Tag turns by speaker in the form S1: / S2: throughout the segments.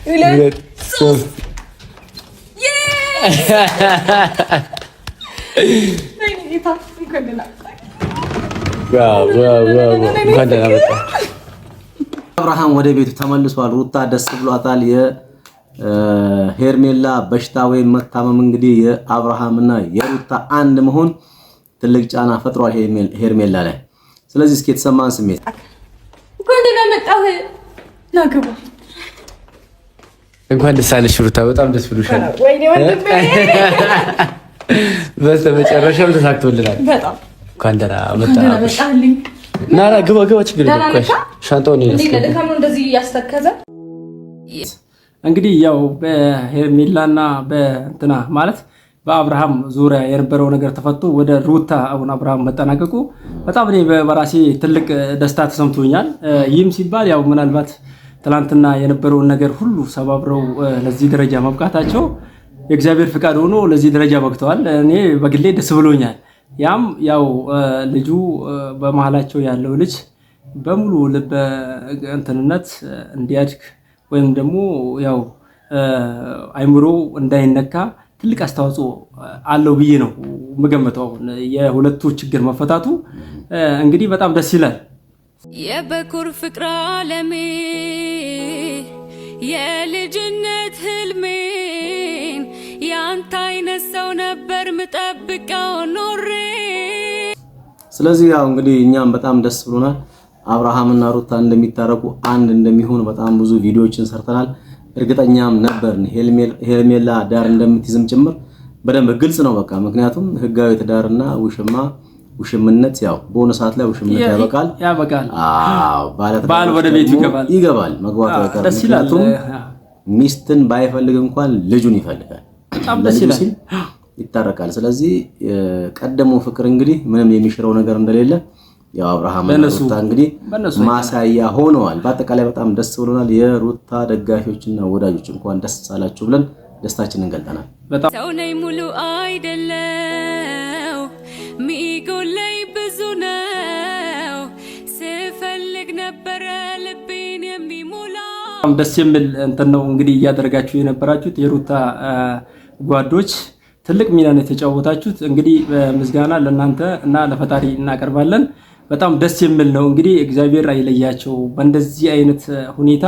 S1: ሁለት ሶስት
S2: አብርሃም ወደ ቤቱ ተመልሷል። ሩታ ደስ ብሏታል። የሄርሜላ በሽታ ወይም መታመም እንግዲህ የአብርሃምና የሩታ አንድ መሆን ትልቅ ጫና ፈጥሯል ሄርሜላ ላይ። ስለዚህ እስኪ የተሰማን ስሜት
S1: እንኳን ደስ አለሽ ሩታ፣ በጣም ደስ ብሎሻል። በስተመጨረሻም ተሳክቶልናል። በጣም እንኳን ደህና መጣሽ። ናራ ግባ ችግር የለም። ሻንጣውን
S3: እንደዚህ ያስተከዘ
S4: እንግዲህ ያው በሄርሜላና በእንትና ማለት በአብርሃም ዙሪያ የነበረው ነገር ተፈቶ ወደ ሩታ አሁን አብርሃም መጠናቀቁ በጣም እኔ በራሴ ትልቅ ደስታ ተሰምቶኛል። ይህም ሲባል ያው ምናልባት ትላንትና የነበረውን ነገር ሁሉ ሰባብረው ለዚህ ደረጃ መብቃታቸው የእግዚአብሔር ፍቃድ ሆኖ ለዚህ ደረጃ በቅተዋል። እኔ በግሌ ደስ ብሎኛል። ያም ያው ልጁ በመሃላቸው ያለው ልጅ በሙሉ ልበ እንትንነት እንዲያድግ ወይም ደግሞ ያው አይምሮ እንዳይነካ ትልቅ አስተዋጽኦ አለው ብዬ ነው የምገምተው። የሁለቱ ችግር መፈታቱ እንግዲህ በጣም ደስ ይላል።
S5: የበኩር ፍቅር ዓለሜ የልጅነት ህልሜን ያንተ አይነት ሰው ነበር ምጠብቀው ኖሬ።
S2: ስለዚህ ያው እንግዲህ እኛም በጣም ደስ ብሎናል። አብርሃምና ሩታ እንደሚታረቁ አንድ እንደሚሆኑ በጣም ብዙ ቪዲዮዎችን ሰርተናል። እርግጠኛም ነበርን ሄርሜላ ዳር እንደምትይዝም ጭምር በደንብ ግልጽ ነው በቃ። ምክንያቱም ህጋዊ ትዳርና ውሽምነት ያው በሆነ ሰዓት ላይ ውሽምነት ያበቃል። አዎ ባል ወደ ቤቱ ይገባል መግባቱ አይቀርም። ምክንያቱም ሚስትን ባይፈልግ እንኳን ልጁን ይፈልጋል። ደስ ይላል፣ ይታረቃል። ስለዚህ ቀደመው ፍቅር እንግዲህ ምንም የሚሽረው ነገር እንደሌለ ያው አብርሃም እና ሩታ እንግዲህ ማሳያ ሆነዋል። በአጠቃላይ በጣም ደስ ብሎናል። የሩታ ደጋፊዎችና ወዳጆች እንኳን ደስ አላችሁ ብለን ደስታችንን ገልጠናል።
S5: በጣም ሰው ነኝ ሙሉ አይደለው ሚጎለይ ብዙ ነው ስፈልግ ነበር ልቤን የሚሞላ
S4: በጣም ደስ የሚል እንትን ነው እንግዲህ እያደረጋችሁ የነበራችሁት የሩታ ጓዶች ትልቅ ሚና ነው የተጫወታችሁት። እንግዲህ ምስጋና ለእናንተ እና ለፈጣሪ እናቀርባለን። በጣም ደስ የሚል ነው እንግዲህ እግዚአብሔር አይለያቸው በእንደዚህ አይነት ሁኔታ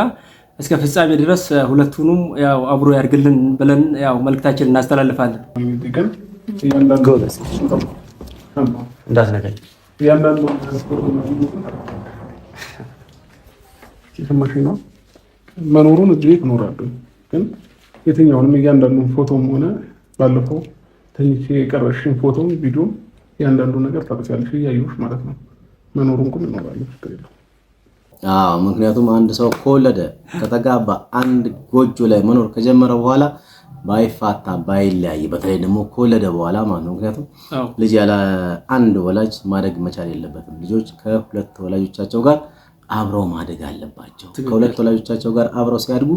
S4: እስከ ፍጻሜ ድረስ ሁለቱንም ያው አብሮ ያርግልን ብለን ያው መልእክታችንን እናስተላልፋለን።
S1: እንዳትነካኝ
S6: ነው መኖሩን እዚህ ቤት እኖራለሁ፣ ግን የትኛውንም እያንዳንዱን ፎቶም ሆነ ባለፈው ተኝቼ የቀረሽን ፎቶም ቪዲዮም እያንዳንዱ ነገር ታውቂያለሽ እያየሁሽ ማለት ነው። መኖሩን ግን እኖራለሁ ችግር የለውም።
S2: አዎ ምክንያቱም አንድ ሰው ከወለደ ከተጋባ አንድ ጎጆ ላይ መኖር ከጀመረ በኋላ ባይፋታ ባይለያይ፣ በተለይ ደግሞ ከወለደ በኋላ ማለት ነው። ምክንያቱም ልጅ ያለ አንድ ወላጅ ማደግ መቻል የለበትም። ልጆች ከሁለት ወላጆቻቸው ጋር አብረው ማደግ አለባቸው። ከሁለት ወላጆቻቸው ጋር አብረው ሲያድጉ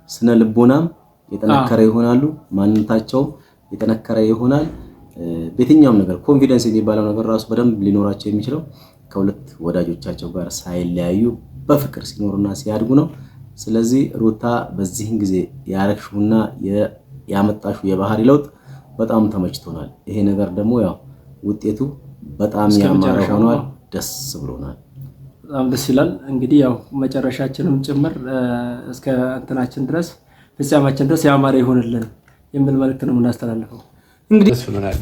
S2: ስነ ልቦናም የጠነከረ ይሆናሉ፣ ማንነታቸው የጠነከረ ይሆናል። በየትኛውም ነገር ኮንፊደንስ የሚባለው ነገር ራሱ በደንብ ሊኖራቸው የሚችለው ከሁለት ወዳጆቻቸው ጋር ሳይለያዩ በፍቅር ሲኖሩና ሲያድጉ ነው። ስለዚህ ሩታ በዚህን ጊዜ ያረክሹና ያመጣሹ የባህሪ ለውጥ በጣም ተመችቶናል። ይሄ ነገር ደግሞ ያው ውጤቱ በጣም ያማረ ሆኗል። ደስ ብሎናል።
S4: በጣም ደስ ይላል። እንግዲህ ያው መጨረሻችንም ጭምር እስከ እንትናችን ድረስ ፍጻሜያችን ድረስ ያማረ ይሆንልን የሚል መልእክት ነው የምናስተላልፈው። እንግዲህ
S1: ደስ ብሎናል።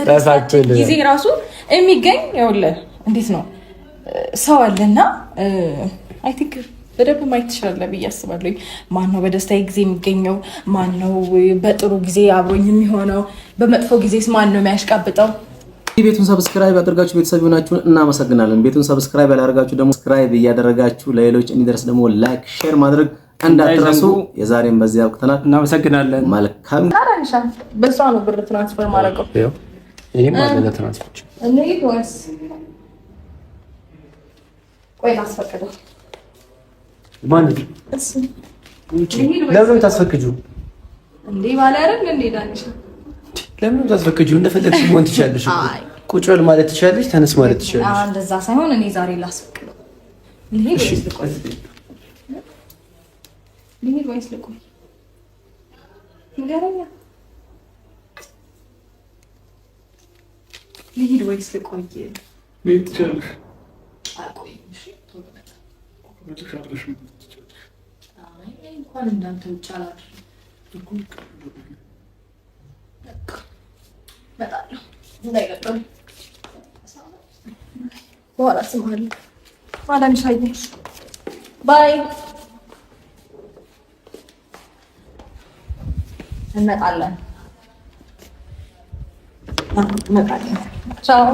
S3: ተሳክቶልናል። ጊዜ ራሱ የሚገኝ ይኸውልህ እንዴት ነው ሰው አለና አይ ቲንክ በደንብ ማየት ትችላለህ ብዬ አስባለሁ። ማነው በደስታዬ ጊዜ የሚገኘው? ማነው በጥሩ ጊዜ አብሮኝ የሚሆነው? በመጥፎ ጊዜስ ማነው የሚያሽቃብጠው?
S2: ቤቱን ሰብስክራይብ ያደርጋችሁ ቤተሰብ ሆናችሁ እናመሰግናለን። ቤቱን ሰብስክራይብ ያላደረጋችሁ ደግሞ ሰብስክራይብ እያደረጋችሁ ለሌሎች እንዲደርስ ደግሞ ላይክ ሼር ማድረግ እንዳትረሱ። የዛሬን በዚህ አብቅተናል።
S4: እናመሰግናለን።
S2: መልካም
S3: ታራንሻ በሷ ነው ብር ትራንስፈር ማድረገው
S1: እኔም አለ ትራንስፈር
S3: እኔ ወይስ ቆይ ላስፈቅደው
S1: ማለት ለምን ታስፈቅጁ እንዴ?
S3: ባለ አይደል እንዴ? ዳንሻ
S1: ለምን ታስፈቅጁ? እንደፈለግሽ መሆን ትችያለሽ። ቁጭ በል ማለት ትችላለች፣ ተነስ ማለት ትችላለች።
S3: እንደዛ ሳይሆን እኔ ዛሬ ላስፈቅደው ልሂድ ወይስ ልቆይ? ንገረኛ። ልሂድ ወይስ ልቆይ?
S6: ልሂድ ትችላለሽ።
S3: እንኳን እንዳንተ ውጭ አላድርም። እመጣለሁ እንዳይገጠም በኋላ ስማለሁ። ማዳም ሻይ ባይ። እንመጣለን። ቻው